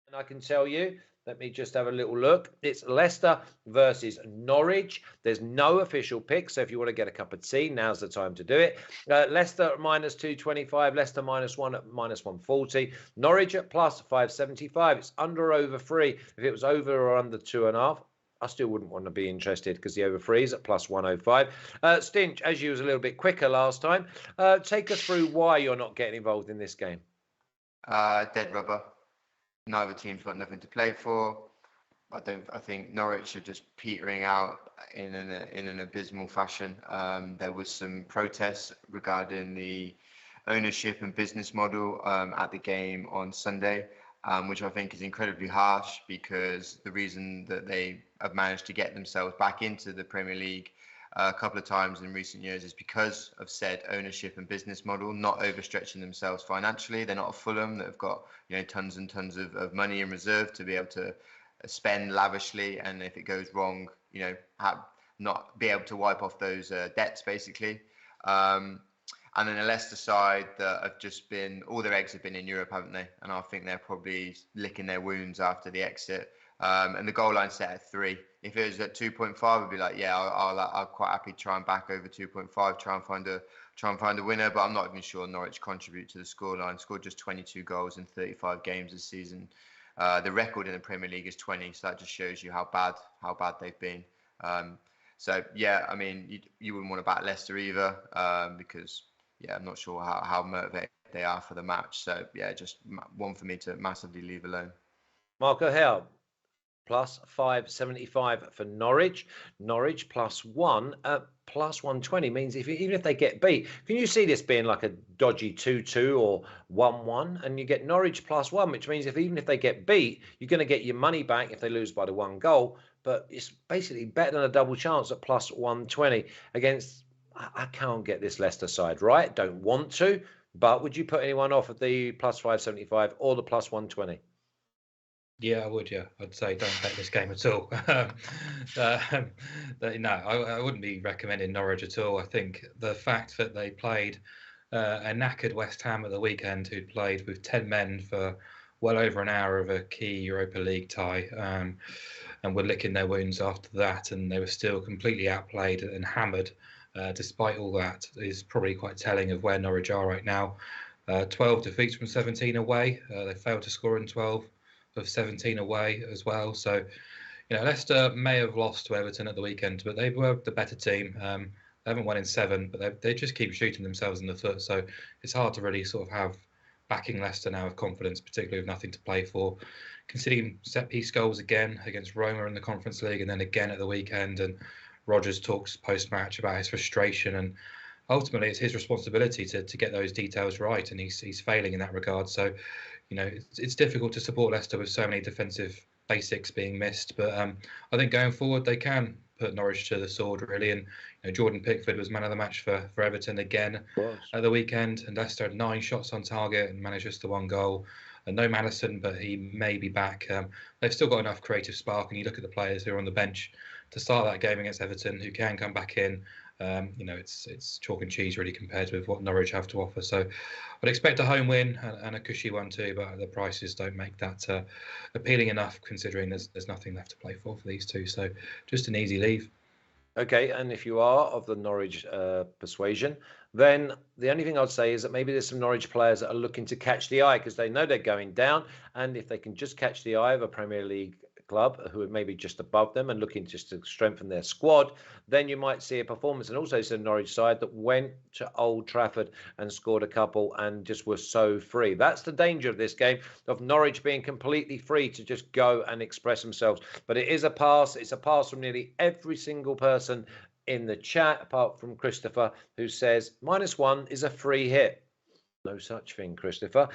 And I can tell you, let me just have a little look. It's Leicester versus Norwich. There's no official pick, so if you want to get a cup of tea, now's the time to do it. Leicester at minus 225, Leicester -1 at minus 140, Norwich at plus 575. It's under over 3. If it was over or under 2.5, I still wouldn't want to be interested because the over 3 is at plus 105. Stinch, as you was a little bit quicker last time, take us through why you're not getting involved in this game. Dead rubber. Neither team's got nothing to play for. I think Norwich are just petering out in an abysmal fashion. There was some protests regarding the ownership and business model at the game on Sunday, which I think is incredibly harsh, because the reason that they have managed to get themselves back into the Premier League a couple of times in recent years is because of said ownership and business model, not overstretching themselves financially. They're not a Fulham that have got tons and tons of money in reserve to be able to spend lavishly, and if it goes wrong, not be able to wipe off those debts basically. And then a Leicester side that have just been, all their eggs have been in Europe, haven't they? And I think they're probably licking their wounds after the exit. And the goal line set at 3. If it was at 2.5, I'd be like, yeah, I'll quite happy try and back over 2.5, try and find a winner. But I'm not even sure Norwich contribute to the scoreline. Scored just 22 goals in 35 games this season. The record in the Premier League is 20, so that just shows you how bad they've been. So yeah, I mean, you wouldn't want to back Leicester either, because I'm not sure how motivated they are for the match. So yeah, just one for me to massively leave alone. Marco Hell, plus 575 for Norwich. Norwich +1 at plus 120 means even if they get beat, can you see this being like a dodgy 2-2 or 1-1? And you get Norwich +1, which means even if they get beat, you're going to get your money back if they lose by the 1 goal. But it's basically better than a double chance at plus 120 against. I can't get this Leicester side right. Don't want to. But would you put anyone off at the plus 575 or the plus 120? Yeah, I would. Yeah, I'd say don't bet this game at all. No, I wouldn't be recommending Norwich at all. I think the fact that they played a knackered West Ham at the weekend, who'd played with 10 men for well over an hour of a key Europa League tie, and were licking their wounds after that, and they were still completely outplayed and hammered. Despite all that, is probably quite telling of where Norwich are right now. 12 defeats from 17 away. They failed to score in 12 of 17 away as well. So, Leicester may have lost to Everton at the weekend, but they were the better team. They haven't won in 7, but they just keep shooting themselves in the foot. So it's hard to really sort of have backing Leicester now with confidence, particularly with nothing to play for. Conceding set-piece goals again against Roma in the Conference League, and then again at the weekend. And Rodgers talks post-match about his frustration, and ultimately it's his responsibility to get those details right, and he's failing in that regard. So, it's difficult to support Leicester with so many defensive basics being missed. But I think going forward they can put Norwich to the sword, really. And Jordan Pickford was man of the match for Everton again at the weekend, and Leicester had 9 shots on target and managed just the 1 goal. And no Maddison, but he may be back. They've still got enough creative spark, and you look at the players who are on the bench to start that game against Everton, who can come back in. It's chalk and cheese really compared with what Norwich have to offer. So I'd expect a home win and a cushy one too, but the prices don't make that appealing enough, considering there's nothing left to play for these two. So just an easy leave. Okay, and if you are of the Norwich persuasion, then the only thing I'd say is that maybe there's some Norwich players that are looking to catch the eye because they know they're going down, and if they can just catch the eye of a Premier League club who are maybe just above them and looking just to strengthen their squad, then you might see a performance. And also it's a Norwich side that went to Old Trafford and scored a couple and just were so free. That's the danger of this game, of Norwich being completely free to just go and express themselves. But it is a pass. It's a pass from nearly every single person in the chat, apart from Christopher, who says -1 is a free hit. No such thing, Christopher.